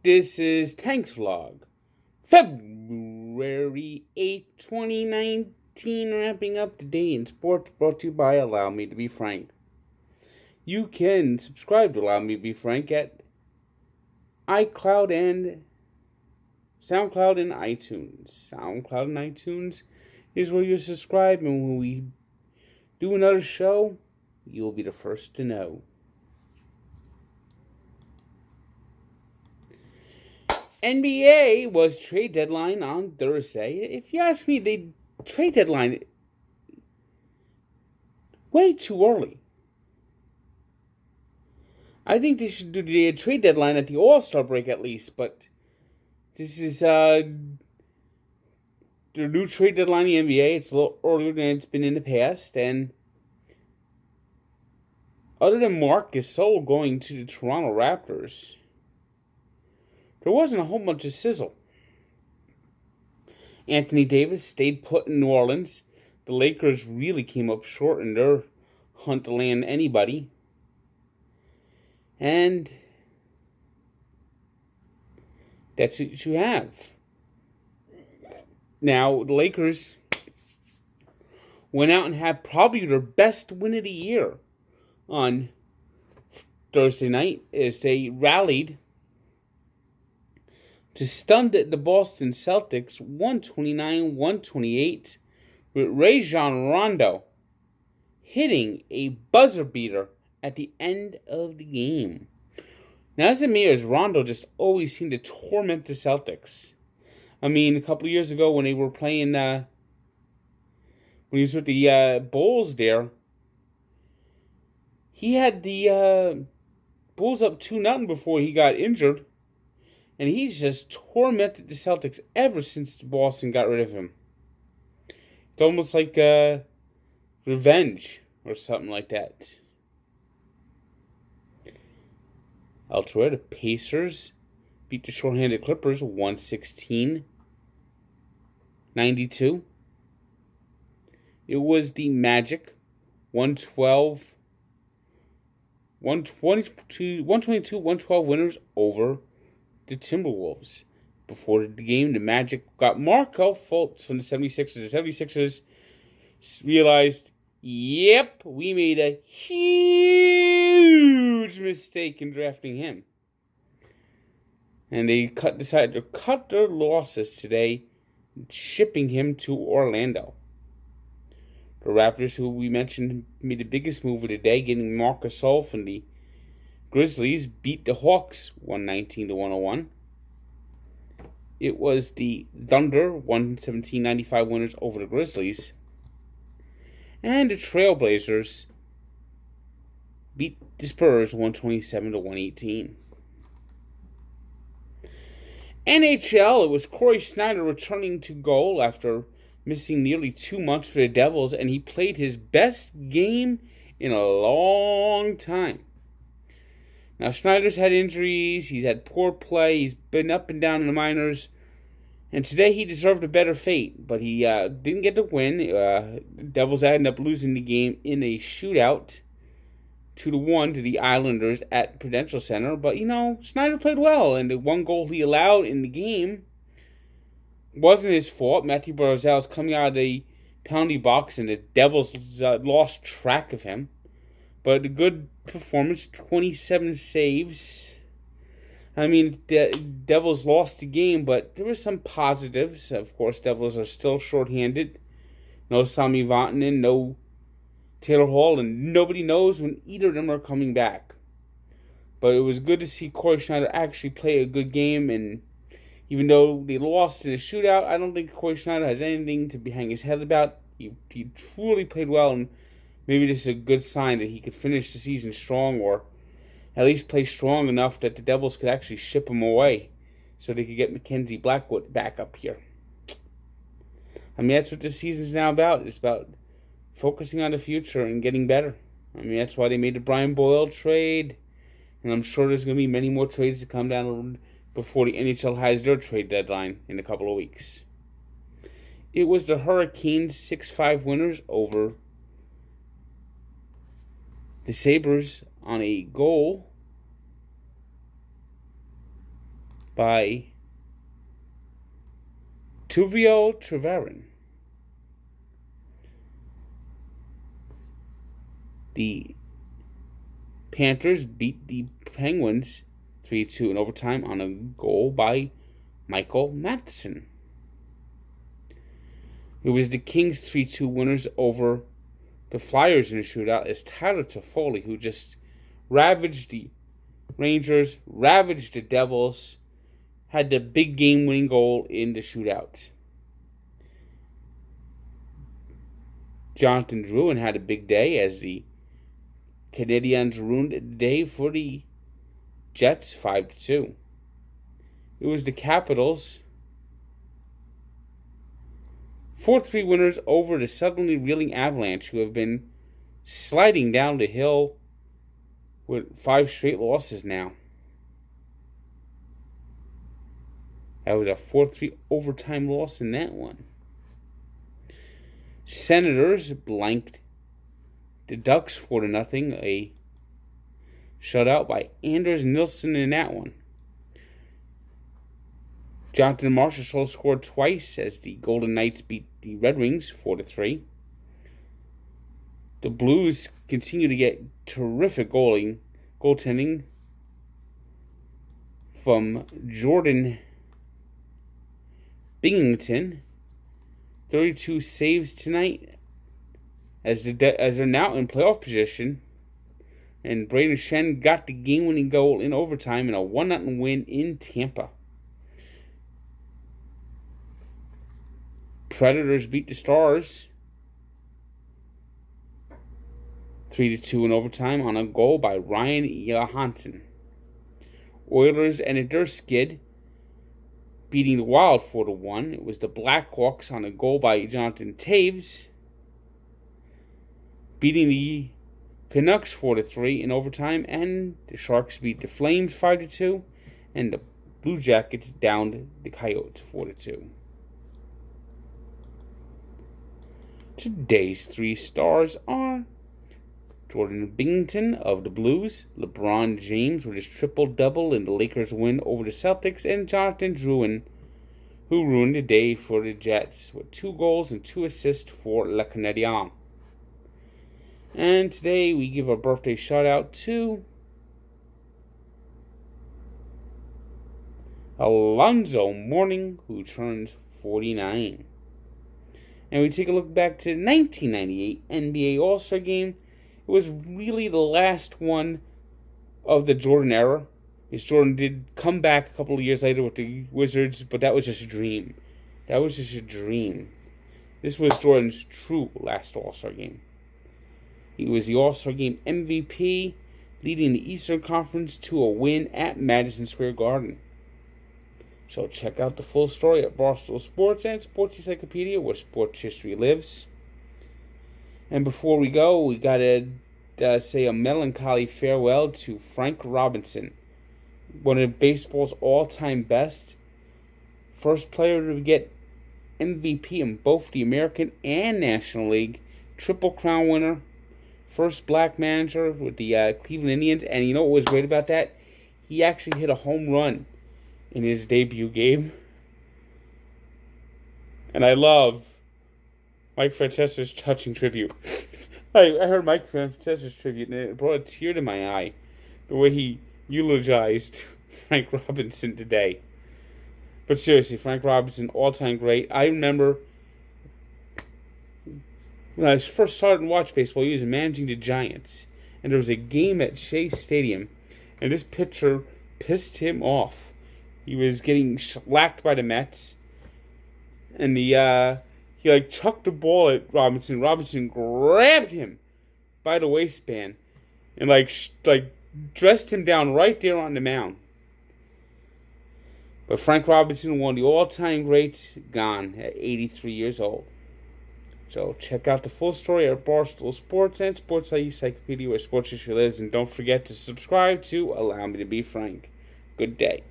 This is Tanks Vlog, February 8th, 2019, wrapping up the day in sports, brought to you by Allow Me to Be Frank. You can subscribe to Allow Me to Be Frank at iCloud and SoundCloud and iTunes. SoundCloud and iTunes is where you subscribe, and when we do another show, you'll be the first to know. NBA was trade deadline on Thursday. If you ask me, the trade deadline way too early. I think they should do the trade deadline at the All-Star break at least, but this is the new trade deadline in the NBA. It's a little earlier than it's been in the past, and other than Marc Gasol going to the Toronto Raptors, there wasn't a whole bunch of sizzle. Anthony Davis stayed put in New Orleans. The Lakers really came up short in their hunt to land anybody. And that's what you have. Now, the Lakers went out and had probably their best win of the year on Thursday night as they rallied to stun the Boston Celtics 129-128 with Rajon Rondo hitting a buzzer beater at the end of the game. Now, as it may, as Rondo just always seemed to torment the Celtics. I mean, a couple of years ago when they were playing, when he was with the Bulls there, he had the Bulls up 2-0 before he got injured. And he's just tormented the Celtics ever since Boston got rid of him. It's almost like revenge or something like that. Elsewhere, the Pacers beat the shorthanded Clippers 116-92. It was the Magic 122-112 winners over the Timberwolves. Before the game, the Magic got Markelle Fultz from the 76ers. The 76ers realized, yep, we made a huge mistake in drafting him. And they decided to cut their losses today, shipping him to Orlando. The Raptors, who we mentioned, made the biggest move of the day, getting Marc Gasol from the Grizzlies, beat the Hawks 119-101. It was the Thunder 117-95 winners over the Grizzlies. And the Trailblazers beat the Spurs 127-118. NHL, it was Corey Schneider returning to goal after missing nearly 2 months for the Devils, and he played his best game in a long time. Now, Schneider's had injuries, he's had poor play, he's been up and down in the minors, and today he deserved a better fate, but he didn't get the win. The Devils ended up losing the game in a shootout 2-1 to the Islanders at Prudential Center, but, Schneider played well, and the one goal he allowed in the game wasn't his fault. Matthew Barzal's coming out of the penalty box, and the Devils lost track of him. But a good performance, 27 saves. I mean, the Devils lost the game, but there were some positives. Of course, Devils are still shorthanded. No Sami Vatanen, no Taylor Hall, and nobody knows when either of them are coming back. But it was good to see Corey Schneider actually play a good game, and even though they lost in a shootout, I don't think Corey Schneider has anything to hang his head about. He truly played well, and maybe this is a good sign that he could finish the season strong, or at least play strong enough that the Devils could actually ship him away so they could get Mackenzie Blackwood back up here. I mean, that's what this season's now about. It's about focusing on the future and getting better. I mean, that's why they made the Brian Boyle trade, and I'm sure there's going to be many more trades to come down before the NHL has their trade deadline in a couple of weeks. It was the Hurricanes 6-5 winners over the Sabres on a goal by Tuvio Treverin. The Panthers beat the Penguins 3-2 in overtime on a goal by Michael Matheson. It was the Kings 3-2 winners over the Flyers in a shootout as Tyler Toffoli, who just ravaged the Rangers, ravaged the Devils, had the big game-winning goal in the shootout. Jonathan Drouin had a big day as the Canadiens ruined the day for the Jets 5-2. It was the Capitals 4-3 winners over the suddenly reeling Avalanche, who have been sliding down the hill with 5 straight losses now. That was a 4-3 overtime loss in that one. Senators blanked the Ducks 4-0, a shutout by Anders Nilsson in that one. Jonathan Marchessault scored twice as the Golden Knights beat the Red Wings 4-3. The Blues continue to get terrific goaltending from Jordan Binnington. 32 saves tonight as they're now in playoff position. And Braden Shen got the game-winning goal in overtime in a 1-0 win in Tampa. Predators beat the Stars 3-2 in overtime on a goal by Ryan Johansson. Oilers and their skid beating the Wild 4-1. It was the Blackhawks on a goal by Jonathan Taves beating the Canucks 4-3 in overtime, and the Sharks beat the Flames 5-2, and the Blue Jackets downed the Coyotes 4-2. Today's 3 stars are Jordan Binnington of the Blues, LeBron James with his triple-double in the Lakers' win over the Celtics, and Jonathan Drouin, who ruined the day for the Jets with 2 goals and 2 assists for Le Canadien. And today we give a birthday shout-out to Alonzo Mourning, who turns 49. And we take a look back to the 1998 NBA All-Star Game. It was really the last one of the Jordan era. Because Jordan did come back a couple of years later with the Wizards, but that was just a dream. This was Jordan's true last All-Star Game. He was the All-Star Game MVP, leading the Eastern Conference to a win at Madison Square Garden. So check out the full story at Barstool Sports and Sports Encyclopedia, where sports history lives. And before we go, we got to say a melancholy farewell to Frank Robinson, one of baseball's all-time best. First player to get MVP in both the American and National League. Triple Crown winner. First black manager with the Cleveland Indians. And you know what was great about that? He actually hit a home run in his debut game. And I love Mike Francesa's touching tribute. I heard Mike Francesa's tribute and it brought a tear to my eye. The way he eulogized Frank Robinson today. But seriously, Frank Robinson, all-time great. I remember when I first started to watch baseball, he was managing the Giants. And there was a game at Shea Stadium, and this pitcher pissed him off. He was getting shellacked by the Mets, and he chucked the ball at Robinson. Robinson grabbed him by the waistband and dressed him down right there on the mound. But Frank Robinson, one of the all-time greats, gone at 83 years old. So check out the full story at Barstool Sports and Sports Encyclopedia, where sports history lives. And don't forget to subscribe to Allow Me to Be Frank. Good day.